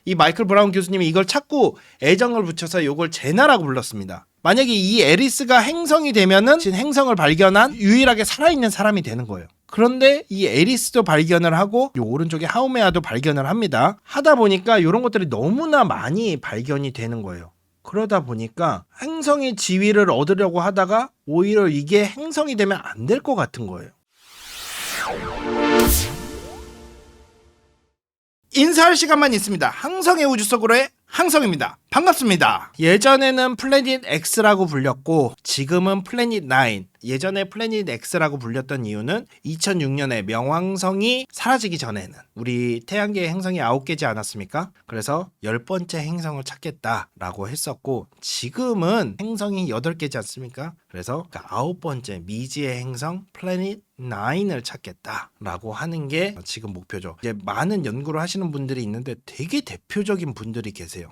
이 마이클 브라운 교수님이 이걸 찾고 애정을 붙여서 이걸 제나라고 불렀습니다. 만약에 이 에리스가 행성이 되면은 행성을 발견한 유일하게 살아있는 사람이 되는 거예요. 그런데 이 에리스도 발견을 하고 이 오른쪽에 하우메아도 발견을 합니다. 하다 보니까 이런 것들이 너무나 많이 발견이 되는 거예요. 그러다 보니까 행성의 지위를 얻으려고 하다가 오히려 이게 행성이 되면 안 될 것 같은 거예요. 인사할 시간만 있습니다. 항성의 우주 속으로의 항성입니다. 반갑습니다. 예전에는 플래닛 X라고 불렸고 지금은 플래닛 9. 예전에 플래닛 X라고 불렸던 이유는 2006년에 명왕성이 사라지기 전에는 우리 태양계의 행성이 9개지 않았습니까? 그래서 10번째 행성을 찾겠다라고 했었고 지금은 행성이 8개지 않습니까? 그래서 9번째 미지의 행성 플래닛 9을 찾겠다라고 하는 게 지금 목표죠. 이제 많은 연구를 하시는 분들이 있는데 되게 대표적인 분들이 계세요.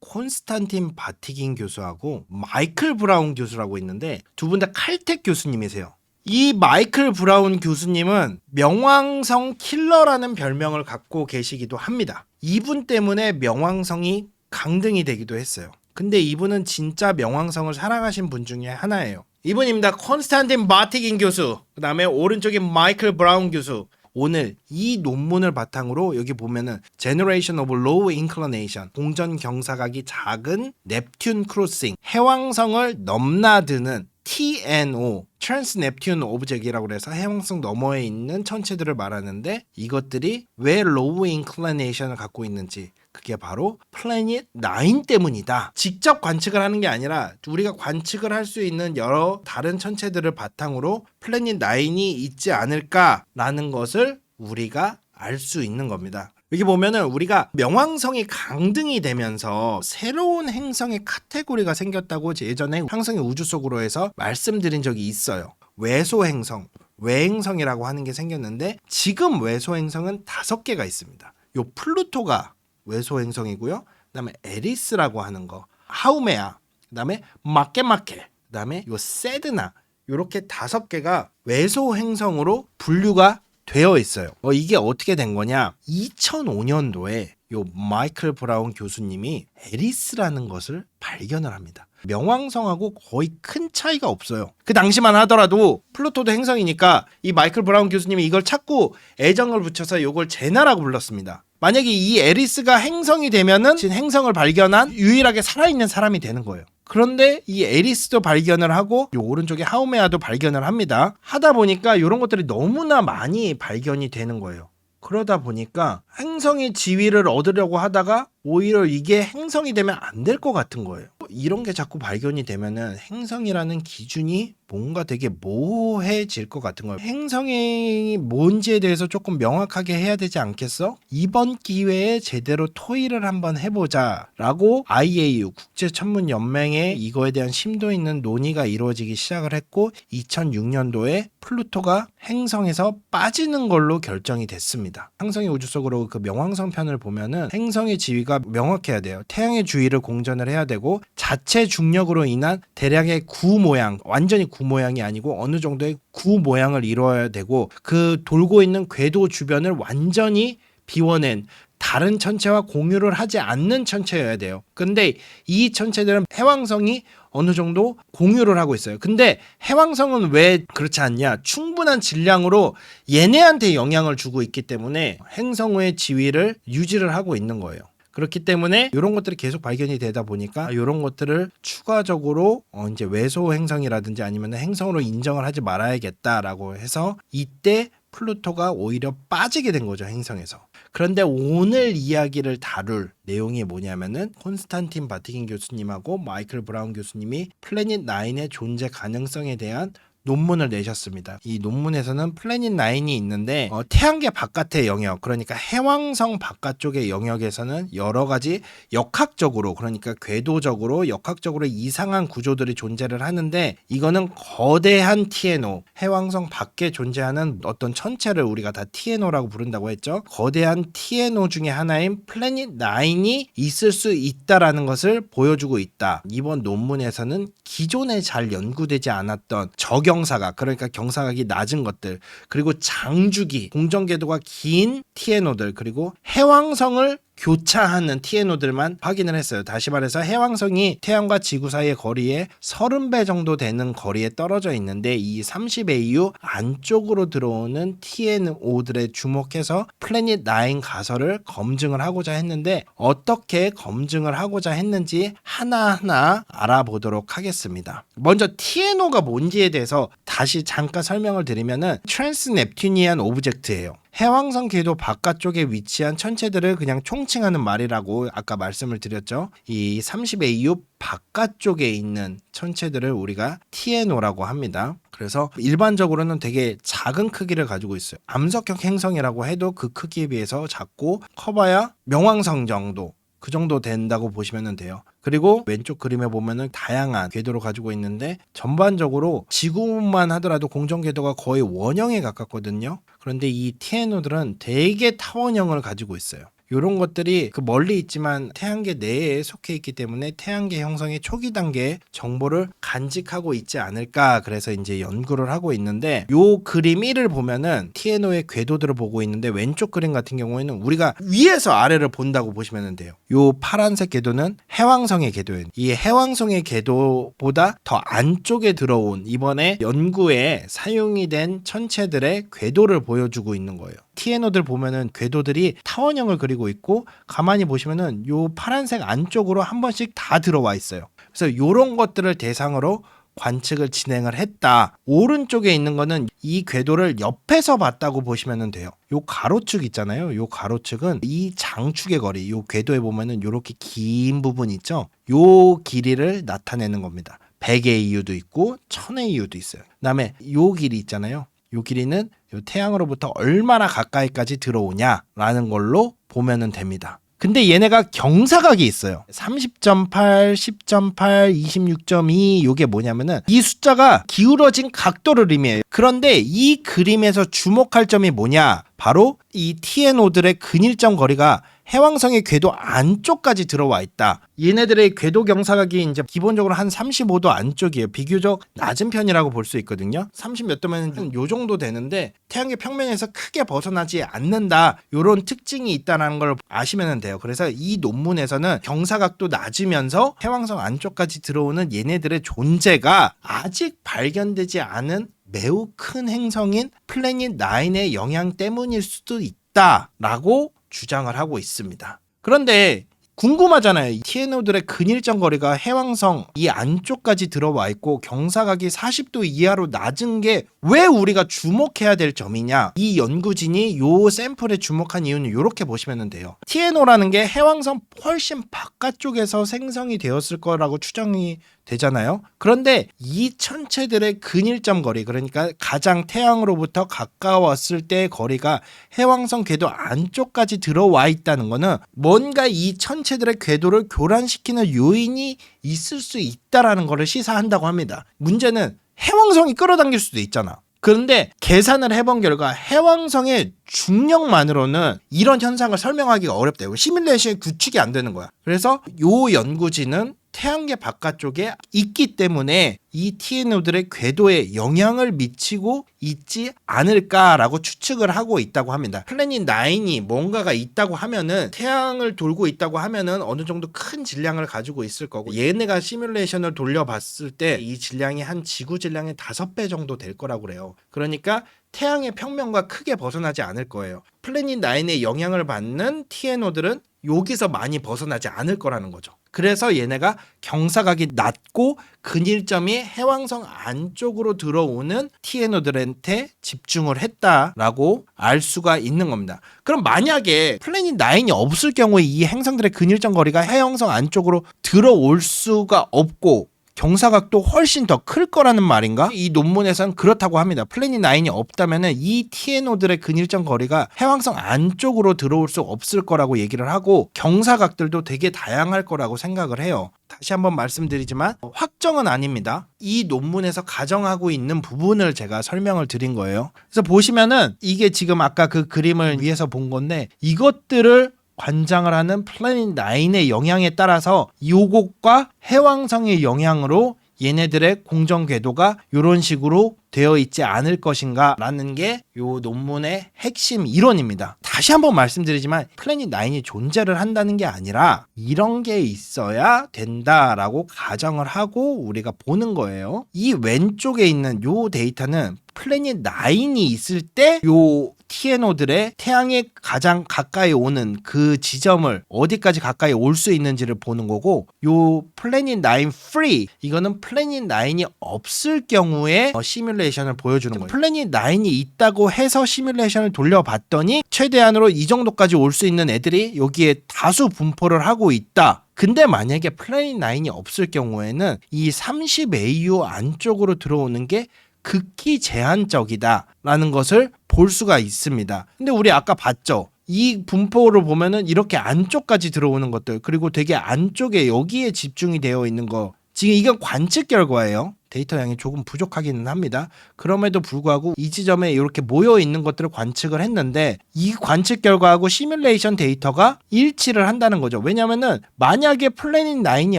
콘스탄틴 바티긴 교수하고 마이클 브라운 교수라고 있는데 두 분 다 칼텍 교수님이세요. 이 마이클 브라운 교수님은 명왕성 킬러라는 별명을 갖고 계시기도 합니다. 이분 때문에 명왕성이 강등이 되기도 했어요. 근데 이분은 진짜 명왕성을 사랑하신 분 중에 하나예요. 이분입니다. 콘스탄틴 바티긴 교수. 그 다음에 오른쪽에 마이클 브라운 교수. 오늘 이 논문을 바탕으로 여기 보면은 Generation of Low Inclination 공전 경사각이 작은 넵튠 크로싱 해왕성을 넘나드는 TNO Trans Neptune Object이라고 해서 해왕성 너머에 있는 천체들을 말하는데 이것들이 왜 Low Inclination을 갖고 있는지 그게 바로 플래닛 9 때문이다. 직접 관측을 하는 게 아니라 우리가 관측을 할 수 있는 여러 다른 천체들을 바탕으로 플래닛 9이 있지 않을까라는 것을 우리가 알 수 있는 겁니다. 여기 보면은 우리가 명왕성이 강등이 되면서 새로운 행성의 카테고리가 생겼다고 예전에 항성의 우주 속으로 해서 말씀드린 적이 있어요. 외소행성, 외행성이라고 하는 게 생겼는데 지금 외소행성은 5개가 있습니다. 요 플루토가 외소행성이고요. 그다음에 에리스라고 하는 거, 하우메아, 그다음에 마케마케, 그다음에 요 세드나 요렇게 5개가 외소행성으로 분류가 되어 있어요. 이게 어떻게 된 거냐? 2005년도에 요 마이클 브라운 교수님이 에리스라는 것을 발견을 합니다. 명왕성하고 거의 큰 차이가 없어요. 그 당시만 하더라도 플루토도 행성이니까 이 마이클 브라운 교수님이 이걸 찾고 애정을 붙여서 이걸 제나라고 불렀습니다. 만약에 이 에리스가 행성이 되면은 행성을 발견한 유일하게 살아있는 사람이 되는 거예요. 그런데 이 에리스도 발견을 하고 이 오른쪽에 하우메아도 발견을 합니다. 하다 보니까 이런 것들이 너무나 많이 발견이 되는 거예요. 그러다 보니까 행성의 지위를 얻으려고 하다가 오히려 이게 행성이 되면 안 될 것 같은 거예요. 이런 게 자꾸 발견이 되면은 행성이라는 기준이 뭔가 되게 모호해질 것 같은 거예요. 행성이 뭔지에 대해서 조금 명확하게 해야 되지 않겠어? 이번 기회에 제대로 토의를 한번 해보자 라고 IAU 국제천문연맹에 이거에 대한 심도 있는 논의가 이루어지기 시작을 했고 2006년도에 플루토가 행성에서 빠지는 걸로 결정이 됐습니다. 항성의 우주 속으로 그 명왕성 편을 보면은 행성의 지위가 명확해야 돼요. 태양의 주위를 공전을 해야 되고 자체 중력으로 인한 대량의 구 모양, 완전히 구 모양이 아니고 어느 정도의 구 모양을 이루어야 되고 그 돌고 있는 궤도 주변을 완전히 비워낸 다른 천체와 공유를 하지 않는 천체여야 돼요. 근데 이 천체들은 해왕성이 어느 정도 공유를 하고 있어요. 근데 해왕성은 왜 그렇지 않냐? 충분한 질량으로 얘네한테 영향을 주고 있기 때문에 행성의 지위를 유지를 하고 있는 거예요. 그렇기 때문에 이런 것들이 계속 발견이 되다 보니까 이런 것들을 추가적으로 이제 외소 행성이라든지 아니면 행성으로 인정을 하지 말아야겠다라고 해서 이때 플루토가 오히려 빠지게 된 거죠, 행성에서. 그런데 오늘 이야기를 다룰 내용이 뭐냐면은 콘스탄틴 바티긴 교수님하고 마이클 브라운 교수님이 플래닛 9의 존재 가능성에 대한 논문을 내셨습니다. 이 논문에서는 플래닛 9이 있는데 태양계 바깥의 영역, 그러니까 해왕성 바깥쪽의 영역에서는 여러 가지 역학적으로, 그러니까 궤도적으로 역학적으로 이상한 구조들이 존재를 하는데 이거는 거대한 TNO, 해왕성 밖에 존재하는 어떤 천체를 우리가 다 TNO라고 부른다고 했죠. 거대한 TNO 중에 하나인 플래닛 9이 있을 수 있다라는 것을 보여주고 있다. 이번 논문에서는 기존에 잘 연구되지 않았던 저경사각, 그러니까 경사각이 낮은 것들, 그리고 장주기, 공전궤도가 긴 TNO들, 그리고 해왕성을 교차하는 TNO들만 확인을 했어요. 다시 말해서 해왕성이 태양과 지구 사이의 거리에 30배 정도 되는 거리에 떨어져 있는데 이 30AU 안쪽으로 들어오는 TNO들에 주목해서 플래닛 9 가설을 검증을 하고자 했는데 어떻게 검증을 하고자 했는지 하나하나 알아보도록 하겠습니다. 먼저 TNO가 뭔지에 대해서 다시 잠깐 설명을 드리면은 트랜스 넵튜니안 오브젝트예요. 해왕성 궤도 바깥쪽에 위치한 천체들을 그냥 총칭하는 말이라고 아까 말씀을 드렸죠. 이 30AU 바깥쪽에 있는 천체들을 우리가 TNO라고 합니다. 그래서 일반적으로는 되게 작은 크기를 가지고 있어요. 암석형 행성이라고 해도 그 크기에 비해서 작고 커봐야 명왕성 정도, 그 정도 된다고 보시면 돼요. 그리고 왼쪽 그림에 보면은 다양한 궤도를 가지고 있는데 전반적으로 지구만 하더라도 공전 궤도가 거의 원형에 가깝거든요. 그런데 이 TNO들은 되게 타원형을 가지고 있어요. 이런 것들이 그 멀리 있지만 태양계 내에 속해 있기 때문에 태양계 형성의 초기 단계에 정보를 간직하고 있지 않을까, 그래서 이제 연구를 하고 있는데, 요 그림 1을 보면은 TNO의 궤도들을 보고 있는데 왼쪽 그림 같은 경우에는 우리가 위에서 아래를 본다고 보시면 돼요. 요 파란색 궤도는 해왕성의 궤도예요. 이 해왕성의 궤도보다 더 안쪽에 들어온 이번에 연구에 사용이 된 천체들의 궤도를 보여주고 있는 거예요. TNO들 보면은 궤도들이 타원형을 그리고 있고 가만히 보시면은 요 파란색 안쪽으로 한 번씩 다 들어와 있어요. 그래서 요런 것들을 대상으로 관측을 진행을 했다. 오른쪽에 있는 거는 이 궤도를 옆에서 봤다고 보시면 돼요. 요 가로축 있잖아요. 요 가로축은 이 장축의 거리, 요 궤도에 보면은 요렇게 긴 부분 있죠. 요 길이를 나타내는 겁니다. 100AU도 있고 1000AU도 있어요. 그다음에 요 길이 있잖아요. 요 길이는 요 태양으로부터 얼마나 가까이까지 들어오냐라는 걸로 보면 됩니다. 근데 얘네가 경사각이 있어요. 30.8, 10.8, 26.2 요게 뭐냐면은 이 숫자가 기울어진 각도를 의미해요. 그런데 이 그림에서 주목할 점이 뭐냐? 바로 이 TNO들의 근일점 거리가 해왕성의 궤도 안쪽까지 들어와 있다. 얘네들의 궤도 경사각이 이제 기본적으로 한 35도 안쪽이에요. 비교적 낮은 편이라고 볼 수 있거든요. 30 몇 도면 요 정도 되는데 태양계 평면에서 크게 벗어나지 않는다. 요런 특징이 있다는 걸 아시면 돼요. 그래서 이 논문에서는 경사각도 낮으면서 해왕성 안쪽까지 들어오는 얘네들의 존재가 아직 발견되지 않은 매우 큰 행성인 플래닛 9의 영향 때문일 수도 있다라고 주장을 하고 있습니다. 그런데 궁금하잖아요. 이 TNO들의 근일점 거리가 해왕성 이 안쪽까지 들어와 있고 경사각이 40도 이하로 낮은 게 왜 우리가 주목해야 될 점이냐? 이 연구진이 요 샘플에 주목한 이유는 이렇게 보시면 돼요. TNO라는 게 해왕성 훨씬 바깥쪽에서 생성이 되었을 거라고 추정이 되잖아요. 그런데 이 천체들의 근일점 거리, 그러니까 가장 태양으로부터 가까웠을 때의 거리가 해왕성 궤도 안쪽까지 들어와 있다는 거는 뭔가 이 천체들의 궤도를 교란시키는 요인이 있을 수 있다라는 것을 시사한다고 합니다. 문제는 해왕성이 끌어당길 수도 있잖아. 그런데 계산을 해본 결과 해왕성의 중력만으로는 이런 현상을 설명하기가 어렵대요. 시뮬레이션이 구축이 안 되는 거야. 그래서 요 연구진은 태양계 바깥쪽에 있기 때문에 이 TNO들의 궤도에 영향을 미치고 있지 않을까라고 추측을 하고 있다고 합니다. 플래닛 9이 뭔가가 있다고 하면은 태양을 돌고 있다고 하면은 어느 정도 큰 질량을 가지고 있을 거고, 얘네가 시뮬레이션을 돌려봤을 때 이 질량이 한 지구 질량의 5배 정도 될 거라고 그래요. 그러니까 태양의 평면과 크게 벗어나지 않을 거예요. 플래닛 9의 영향을 받는 TNO들은 여기서 많이 벗어나지 않을 거라는 거죠. 그래서 얘네가 경사각이 낮고 근일점이 해왕성 안쪽으로 들어오는 TNO들한테 집중을 했다라고 알 수가 있는 겁니다. 그럼 만약에 플래닛 9이 없을 경우에 이 행성들의 근일점 거리가 해왕성 안쪽으로 들어올 수가 없고 경사각도 훨씬 더 클 거라는 말인가? 이 논문에서는 그렇다고 합니다. 플래닛 9이 없다면 이 TNO들의 근일점 거리가 해왕성 안쪽으로 들어올 수 없을 거라고 얘기를 하고, 경사각들도 되게 다양할 거라고 생각을 해요. 다시 한번 말씀드리지만 확정은 아닙니다. 이 논문에서 가정하고 있는 부분을 제가 설명을 드린 거예요. 그래서 보시면은 이게 지금 아까 그 그림을 위해서 본 건데, 이것들을 관장을 하는 플래닛 9의 영향에 따라서 요것과 해왕성의 영향으로 얘네들의 공전 궤도가 이런 식으로 되어 있지 않을 것인가 라는 게 요 논문의 핵심 이론입니다. 다시 한번 말씀드리지만 플래닛 9이 존재를 한다는 게 아니라 이런 게 있어야 된다라고 가정을 하고 우리가 보는 거예요. 이 왼쪽에 있는 요 데이터는 플래닛 9이 있을 때 요 TNO들의 태양에 가장 가까이 오는 그 지점을 어디까지 가까이 올 수 있는지를 보는 거고, 요 플래닛 9 free 이거는 플래닛 9이 없을 경우에 시뮬레이션을 보여주는 거예요. 플래닛 9이 있다고 해서 시뮬레이션을 돌려봤더니 최대한으로 이 정도까지 올 수 있는 애들이 여기에 다수 분포를 하고 있다. 근데 만약에 플래닛 9이 없을 경우에는 이 30AU 안쪽으로 들어오는 게 극히 제한적이다라는 것을 볼 수가 있습니다. 근데 우리 아까 봤죠? 이 분포를 보면은 이렇게 안쪽까지 들어오는 것들, 그리고 되게 안쪽에 여기에 집중이 되어 있는 거, 지금 이건 관측 결과예요. 데이터 양이 조금 부족하기는 합니다. 그럼에도 불구하고 이 지점에 이렇게 모여 있는 것들을 관측을 했는데 이 관측 결과하고 시뮬레이션 데이터가 일치를 한다는 거죠. 왜냐면은 만약에 플래닛 9이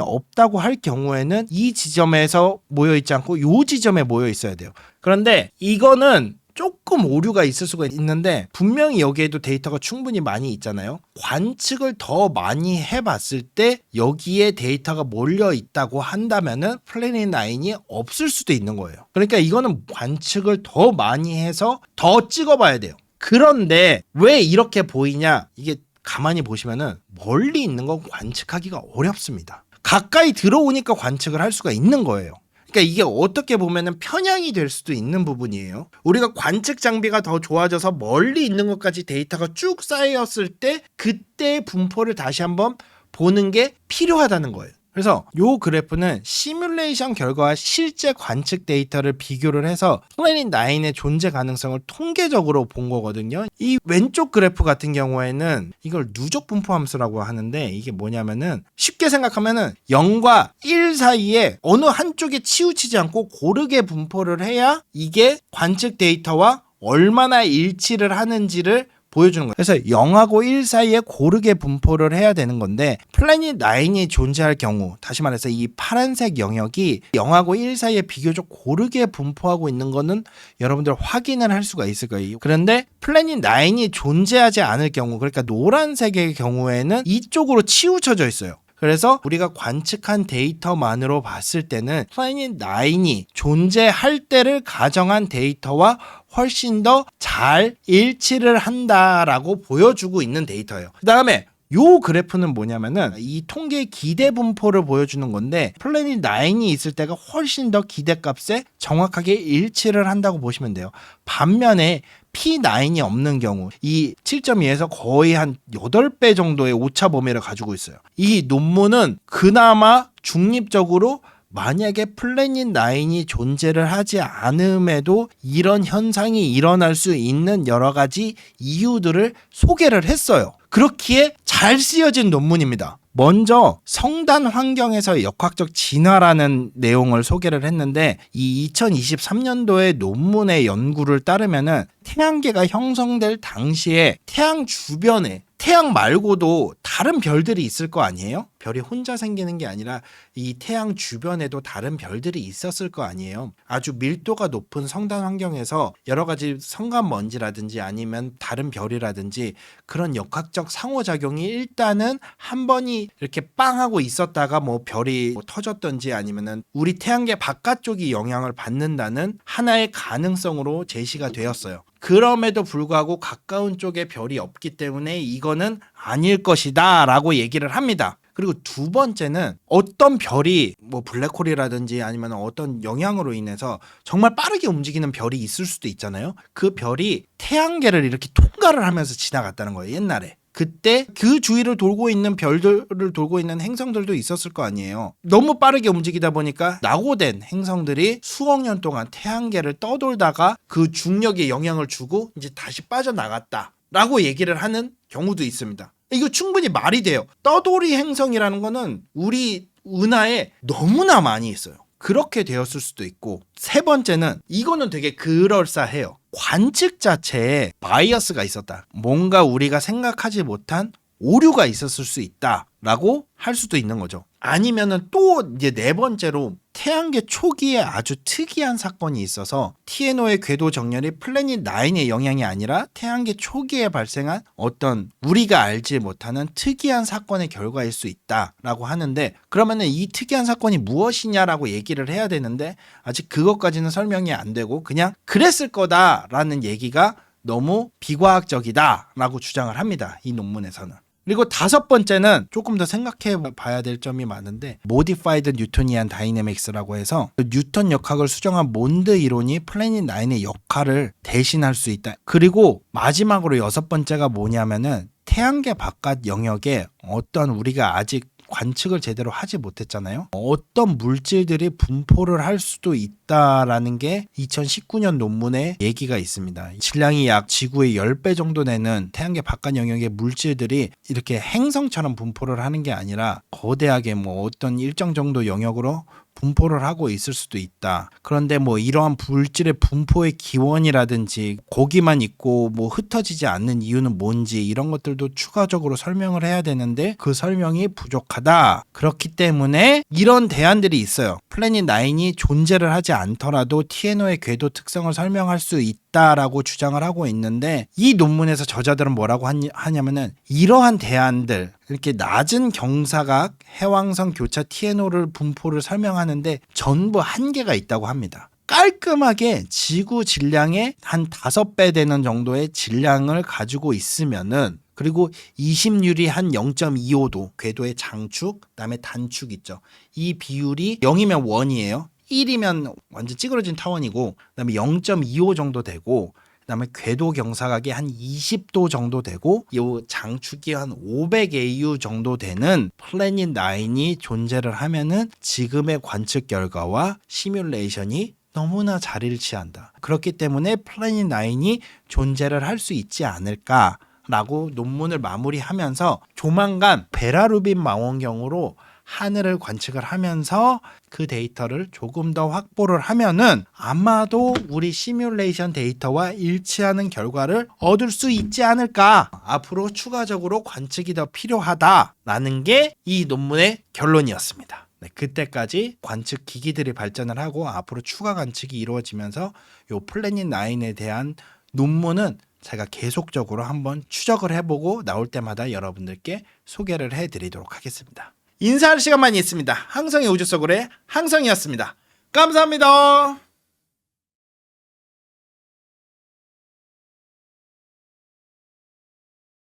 없다고 할 경우에는 이 지점에서 모여 있지 않고 이 지점에 모여 있어야 돼요. 그런데 이거는 조금 오류가 있을 수가 있는데 분명히 여기에도 데이터가 충분히 많이 있잖아요. 관측을 더 많이 해봤을 때 여기에 데이터가 몰려 있다고 한다면은 플래닛 9이 없을 수도 있는 거예요. 그러니까 이거는 관측을 더 많이 해서 더 찍어봐야 돼요. 그런데 왜 이렇게 보이냐? 이게 가만히 보시면은 멀리 있는 건 관측하기가 어렵습니다. 가까이 들어오니까 관측을 할 수가 있는 거예요. 그러니까 이게 어떻게 보면은 편향이 될 수도 있는 부분이에요. 우리가 관측 장비가 더 좋아져서 멀리 있는 것까지 데이터가 쭉 쌓였을 때 그때 분포를 다시 한번 보는 게 필요하다는 거예요. 그래서 요 그래프는 시뮬레이션 결과와 실제 관측 데이터를 비교를 해서 플래닛 9의 존재 가능성을 통계적으로 본 거거든요. 이 왼쪽 그래프 같은 경우에는 이걸 누적 분포 함수라고 하는데 이게 뭐냐면은 쉽게 생각하면은 0과 1 사이에 어느 한쪽에 치우치지 않고 고르게 분포를 해야 이게 관측 데이터와 얼마나 일치를 하는지를 보여주는 거예요. 그래서 0하고 1 사이에 고르게 분포를 해야 되는 건데 플래닛 9이 존재할 경우, 다시 말해서 이 파란색 영역이 0하고 1 사이에 비교적 고르게 분포하고 있는 거는 여러분들 확인을 할 수가 있을 거예요. 그런데 플래닛 9이 존재하지 않을 경우, 그러니까 노란색의 경우에는 이쪽으로 치우쳐져 있어요. 그래서 우리가 관측한 데이터만으로 봤을 때는 플래닛 9이 존재할 때를 가정한 데이터와 훨씬 더 잘 일치를 한다라고 보여주고 있는 데이터예요. 그 다음에 요 그래프는 뭐냐면은 이 통계 기대 분포를 보여주는 건데 플래닛 9이 있을 때가 훨씬 더 기대값에 정확하게 일치를 한다고 보시면 돼요. 반면에 P9이 없는 경우 이 7.2에서 거의 한 8배 정도의 오차 범위를 가지고 있어요. 이 논문은 그나마 중립적으로 만약에 플래닛 9이 존재를 하지 않음에도 이런 현상이 일어날 수 있는 여러 가지 이유들을 소개를 했어요. 그렇기에 잘 쓰여진 논문입니다. 먼저 성단 환경에서 역학적 진화라는 내용을 소개를 했는데 이 2023년도에 논문의 연구를 따르면은 태양계가 형성될 당시에 태양 주변에 태양 말고도 다른 별들이 있을 거 아니에요? 별이 혼자 생기는 게 아니라 이 태양 주변에도 다른 별들이 있었을 거 아니에요? 아주 밀도가 높은 성단 환경에서 여러 가지 성간 먼지라든지 아니면 다른 별이라든지 그런 역학적 상호작용이 일단은 한 번이 이렇게 빵 하고 있었다가 뭐 별이 터졌던지 아니면은 우리 태양계 바깥쪽이 영향을 받는다는 하나의 가능성으로 제시가 되었어요. 그럼에도 불구하고 가까운 쪽에 별이 없기 때문에 이거는 아닐 것이다 라고 얘기를 합니다. 그리고 두 번째는 어떤 별이 뭐 블랙홀이라든지 아니면 어떤 영향으로 인해서 정말 빠르게 움직이는 별이 있을 수도 있잖아요. 그 별이 태양계를 이렇게 통과를 하면서 지나갔다는 거예요, 옛날에. 그때 그 주위를 돌고 있는 별들을 돌고 있는 행성들도 있었을 거 아니에요. 너무 빠르게 움직이다 보니까 낙오된 행성들이 수억 년 동안 태양계를 떠돌다가 그 중력에 영향을 주고 이제 다시 빠져나갔다 라고 얘기를 하는 경우도 있습니다. 이거 충분히 말이 돼요. 떠돌이 행성이라는 거는 우리 은하에 너무나 많이 있어요. 그렇게 되었을 수도 있고, 세 번째는 이거는 되게 그럴싸해요. 관측 자체에 바이어스가 있었다. 뭔가 우리가 생각하지 못한 오류가 있었을 수 있다라고 할 수도 있는 거죠. 아니면은 또 이제 네 번째로 태양계 초기에 아주 특이한 사건이 있어서 TNO의 궤도 정렬이 플래닛 9의 영향이 아니라 태양계 초기에 발생한 어떤 우리가 알지 못하는 특이한 사건의 결과일 수 있다라고 하는데, 그러면은 이 특이한 사건이 무엇이냐라고 얘기를 해야 되는데 아직 그것까지는 설명이 안 되고 그냥 그랬을 거다라는 얘기가 너무 비과학적이다라고 주장을 합니다. 이 논문에서는. 그리고 다섯 번째는 조금 더 생각해 봐야 될 점이 많은데, Modified Newtonian Dynamics라고 해서 뉴턴 역학을 수정한 몬드 이론이 플래닛 9의 역할을 대신할 수 있다. 그리고 마지막으로 여섯 번째가 뭐냐면은 태양계 바깥 영역에 어떤 우리가 아직 관측을 제대로 하지 못했잖아요. 어떤 물질들이 분포를 할 수도 있다라는 게 2019년 논문에 얘기가 있습니다. 질량이 약 지구의 10배 정도 되는 태양계 바깥 영역의 물질들이 이렇게 행성처럼 분포를 하는 게 아니라 거대하게 뭐 어떤 일정 정도 영역으로 분포를 하고 있을 수도 있다. 그런데 뭐 이러한 물질의 분포의 기원이라든지 거기만 있고 뭐 흩어지지 않는 이유는 뭔지 이런 것들도 추가적으로 설명을 해야 되는데 그 설명이 부족하다. 그렇기 때문에 이런 대안들이 있어요. 플래닛 9이 존재를 하지 않더라도 TNO의 궤도 특성을 설명할 수 있다라고 주장을 하고 있는데, 이 논문에서 저자들은 뭐라고 하냐면은 이러한 대안들, 이렇게 낮은 경사각 해왕성 교차 TNO를 분포를 설명하는데 전부 한계가 있다고 합니다. 깔끔하게 지구 질량의 한 5배 되는 정도의 질량을 가지고 있으면은, 그리고 이심률이 한 0.25도, 궤도의 장축, 그다음에 단축 있죠. 이 비율이 0이면 1이에요. 1이면 완전 찌그러진 타원이고, 그다음에 0.25 정도 되고, 그다음에 궤도 경사각이 한 20도 정도 되고, 이 장축이 한 500AU 정도 되는 플래닛 9이 존재를 하면은 지금의 관측 결과와 시뮬레이션이 너무나 잘 일치한다. 그렇기 때문에 플래닛 9이 존재를 할 수 있지 않을까라고 논문을 마무리하면서, 조만간 베라루빈 망원경으로 하늘을 관측을 하면서 그 데이터를 조금 더 확보를 하면은 아마도 우리 시뮬레이션 데이터와 일치하는 결과를 얻을 수 있지 않을까. 앞으로 추가적으로 관측이 더 필요하다라는 게 이 논문의 결론이었습니다. 네, 그때까지 관측 기기들이 발전을 하고 앞으로 추가 관측이 이루어지면서 요 플래닛 9에 대한 논문은 제가 계속적으로 한번 추적을 해보고 나올 때마다 여러분들께 소개를 해드리도록 하겠습니다. 인사할 시간만이 있습니다. 항성의 우주 속으로의 항성이었습니다. 감사합니다.